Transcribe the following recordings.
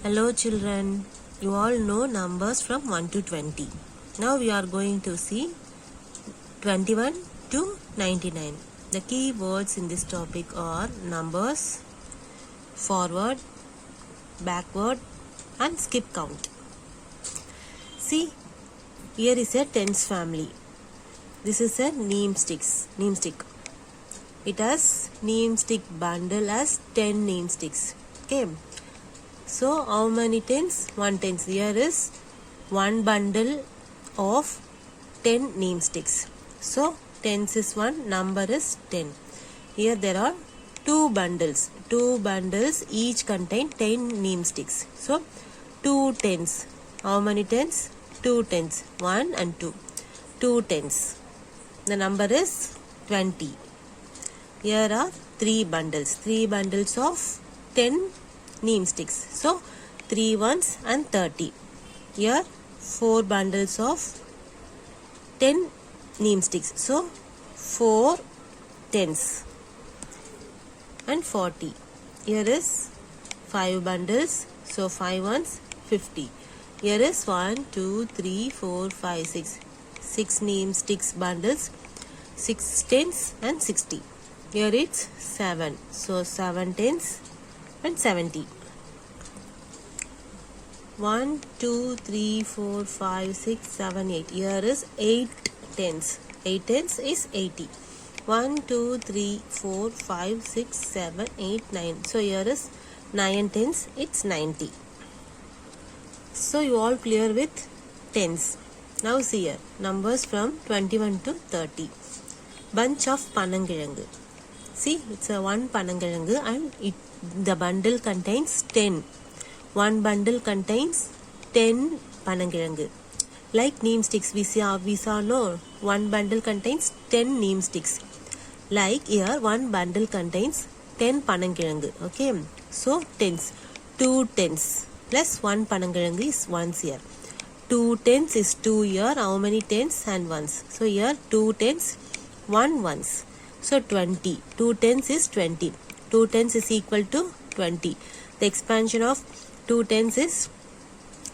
Hello children, you all know numbers from 1 to 20. Now we are going to see 21 to 99. The key words in this topic are numbers, forward, backward and skip count. See, here is a tens family. This is a neem stick. It has neem stick bundle as 10 neem sticks. Okay. So how many tens? 1 tens. Here is one bundle of 10 neem sticks. So tens is 1, number is 10. Here there are 2 bundles. 2 bundles each contain 10 neem sticks. So 2 tens. How many tens? 2 tens. 1 and 2. 2 tens. The number is 20. Here are 3 bundles. 3 bundles of 10 neem sticks. So 3 ones and 30. Here 4 bundles of 10 neem sticks. So 4 tens and 40. Here is 5 bundles. So 5 ones 50. Here is 1, 2, 3, 4, 5, 6. 6 neem sticks bundles. 6 tens and 60. Here it's 7. So 7 tens and 70. 1, 2, 3, 4, 5, 6, 7, 8. Here is 8 tens. 8 tens is 80. 1, 2, 3, 4, 5, 6, 7, 8, 9. So here is 9 tens. It's 90. So you all clear with tens. Now see here. Numbers from 21 to 30. Bunch of panangilangu. See, it's a 1 panangilangu and the bundle contains 10. 1 bundle contains 10 panangilangu. Like neem sticks, we saw no. 1 bundle contains 10 neem sticks. Like here, 1 bundle contains 10 panangilangu. Okay. So tens. 2 tens plus 1 panangilangu is ones here. 2 tens is 2 here. How many tens and ones? So here 2 tens, 1 ones. So 20. 2 tens is 20. 2 tens is equal to 20. The expansion of 2 tens is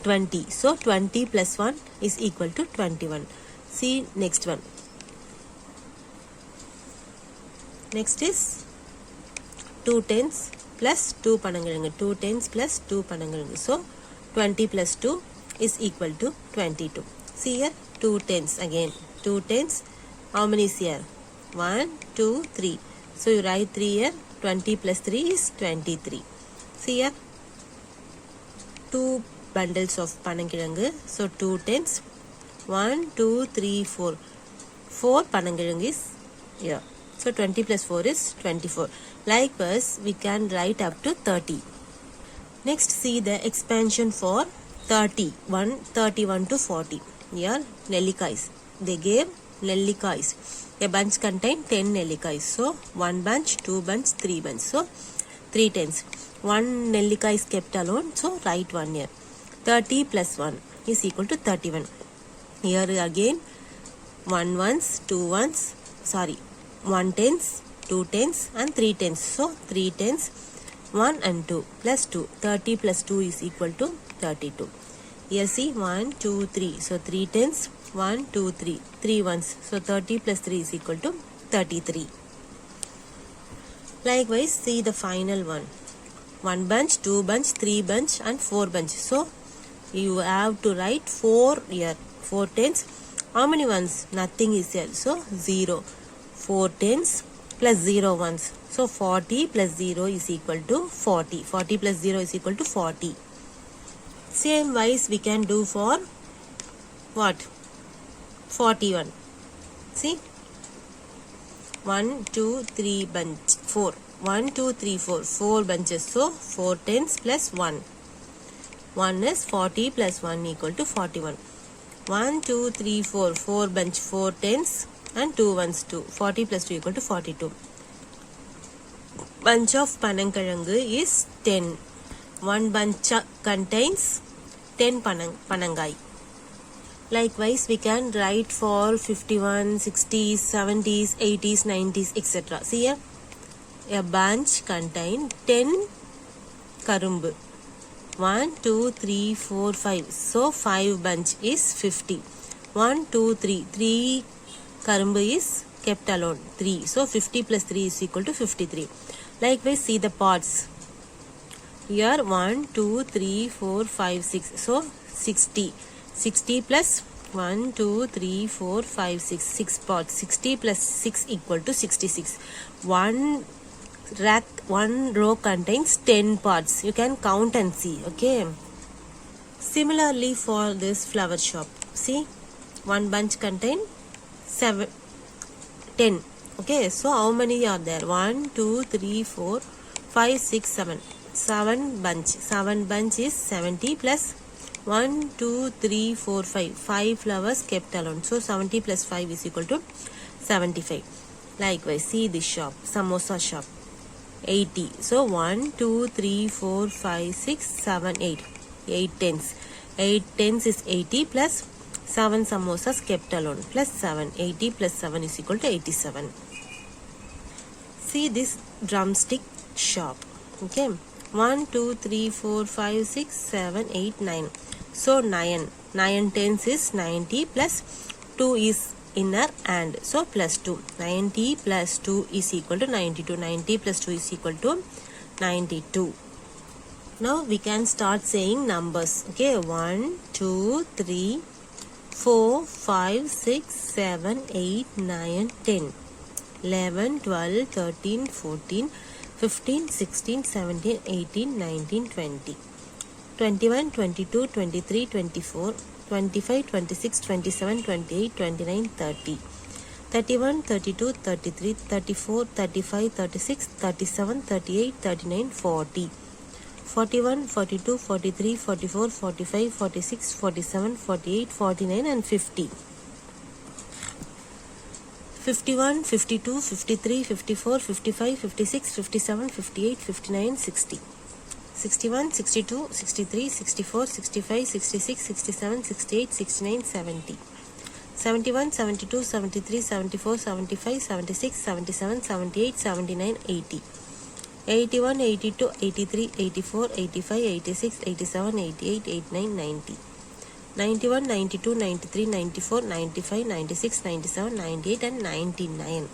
20. So 20 plus 1 is equal to 21. See next one. Next is 2 tens plus 2 panangilangu. 2 tens plus 2 panangilangu. So 20 plus 2 is equal to 22. See here 2 tens again. 2 tens. How many is here? 1, 2, 3. So you write 3 here. 20 plus 3 is 23. See here. 2 bundles of panangilangu. So 2 tens. 1, 2, 3, 4. 4 panangilangu is here. So 20 plus 4 is 24. Likewise, we can write up to 30. Next, see the expansion for 31 to 40. Here, nellikais. They gave nellikais. A bunch contains 10 nellikais. So 1 bunch, 2 bunch, 3 bunch. So 3 tens. 1 nellikai is kept alone. So write 1 here. 30 plus 1 is equal to 31. Here again 1 ones, 2 ones, 1 tens, 2 tens and 3 tens. So 3 tens, 1 and 2 plus 2. 30 plus 2 is equal to 32. Here see 1, 2, 3. So 3 tens, 1, 2, 3. 3 ones. So 30 plus 3 is equal to 33. Likewise, see the final one. 1 bunch, 2 bunch, 3 bunch and 4 bunch. So you have to write 4 here. 4 tens. How many ones? Nothing is here. So 0. 4 tens plus 0 ones. So 40 plus 0 is equal to 40. 40 plus 0 is equal to 40. Same wise we can do for what? 41. See? 1, 2, 3 bunch. 4. 1, 2, 3, 4. 4 bunches. So 4 tens plus 1. 1 is 40 plus 1 equal to 41. 1, 2, 3, 4. 4 bunch. 4 tens and 2 ones 2. 40 plus 2 equal to 42. Bunch of panangilangu is 10. 1 bunch contains 10 panangai. Likewise, we can write for 51, 60s, 70s, 80s, 90s, etc. See here, a bunch contains 10 karumbu. 1 2 3 4 5, so 5 bunch is 50. 1 2 3, 3 karumbu is kept alone, 3, so 50 plus 3 is equal to 53. Likewise, see the pods. Here 1 2 3 4 5 6, so 60. 60 plus 1 2 3 4 5 6, 6 pods. 60 plus 6 equal to 66. One row contains 10 pods. You can count and see. Okay. Similarly for this flower shop, see, one bunch contain 10. Okay, so how many are there? 1 2 3 4 5 6 7. 7 bunch is 70 plus 1 2 3 4 5. 5 flowers kept alone, so 70 plus 5 is equal to 75. Likewise, see this shop, samosa shop, 80. So 1 2 3 4 5 6 7 8. 8 tens. 8 tens is 80 plus 7 samosas kept alone plus 7. 80 plus 7 is equal to 87. See this drumstick shop. Okay. 1 2 3 4 5 6 7 8 9. So 9 tens is 90 plus 2 is inner and, so plus 2. 90 plus 2 is equal to 92. 90 plus 2 is equal to 92. Now we can start saying numbers. Okay, 1 2 3 4 5 6 7 8 9 10 11 12 13 14 15 16 17 18 19 20 21 22 23 24 25 26 27 28 29 30 31 32 33 34 35 36 37 38 39 40 41 42 43 44 45 46 47 48 49 and 50. 51 52 53 54 55 56 57 58 59 60. 61 62 63 64 65 66 67 68 69 70. 71 72 73 74 75 76 77 78 79 80. 81 82 83 84 85 86 87 88 89 90. 91 92 93 94 95 96 97 98 and 99.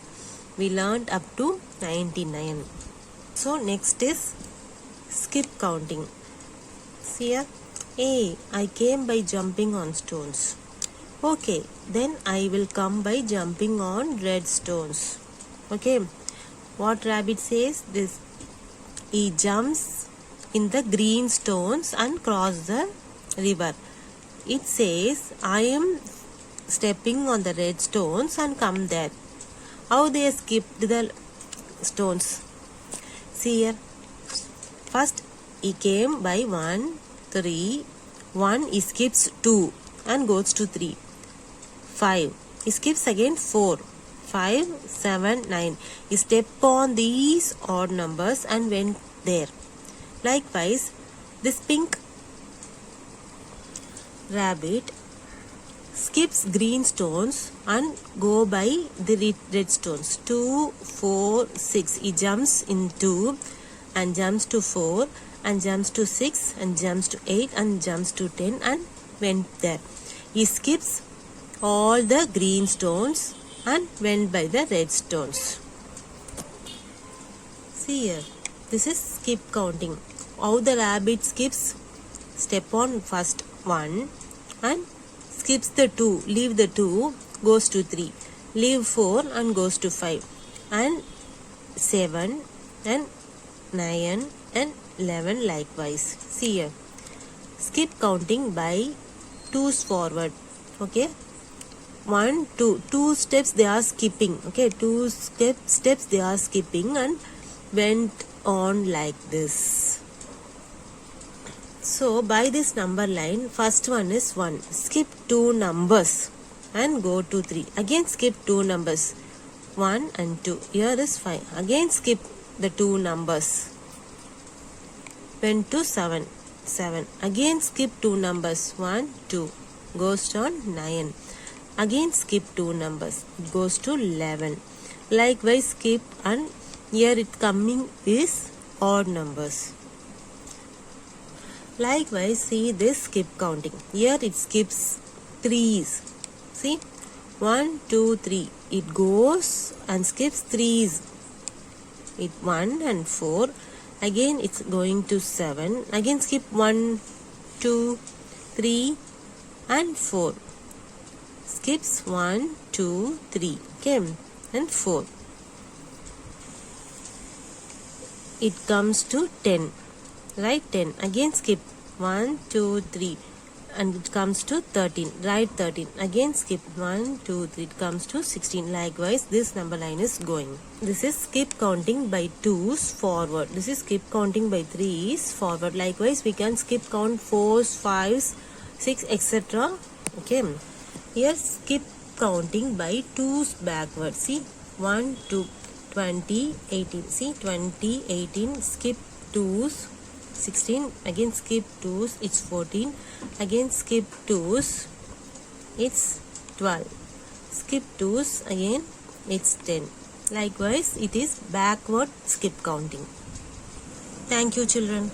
We learned up to 99. So next is skip counting. See here. A. I came by jumping on stones. Okay, then I will come by jumping on red stones. Okay, what rabbit says? This. He jumps in the green stones and cross the river. It says, I am stepping on the red stones and come there. How they skipped the stones? See here. First, he came by 1, 3. 1, he skips 2 and goes to 3. 5. He skips again 4. 5, 7, 9. He stepped on these odd numbers and went there. Likewise, this pink rabbit skips green stones and go by the red stones. 2, 4, 6. He jumps in 2 and jumps to 4 and jumps to 6 and jumps to 8 and jumps to 10 and went there. He skips all the green stones and went by the red stones. See here, this is skip counting. How the rabbit skips? Step on first 1 and skips the 2, leave the 2, goes to 3, leave 4 and goes to 5 and 7 and 9 and 11 likewise. See here, skip counting by 2's forward. Okay, 1 2 steps they are skipping. Okay, 2 steps they are skipping and went on like this. So by this number line, first one is 1. Skip 2 numbers and go to 3. Again skip 2 numbers, 1 and 2. Here is 5. Again skip the 2 numbers. Went to 7. Again skip 2 numbers, 1, 2. Goes on 9. Again skip 2 numbers. It goes to 11. Likewise skip, and here it coming is odd numbers. Likewise, see this skip counting. Here it skips 3's. See, 1, 2, 3. It goes and skips 3's. It 1 and 4. Again it's going to 7. Again skip 1, 2, 3 and 4. Skips 1, 2, 3. Okay, and 4. It comes to 10. Write 10. Again skip 1, 2, 3 and it comes to 13. Write 13. Again skip 1, 2, 3. It comes to 16. Likewise, this number line is going. This is skip counting by 2's forward. This is skip counting by 3's forward. Likewise, we can skip count 4's, 5's, 6, etc. Okay. Here skip counting by 2's backward. See, 1, 2, 20, 18. See, 20, 18. Skip 2's. 16. Again skip 2's. It's 14. Again skip 2's. It's 12. Skip 2's. Again it's 10. Likewise, it is backward skip counting. Thank you, children.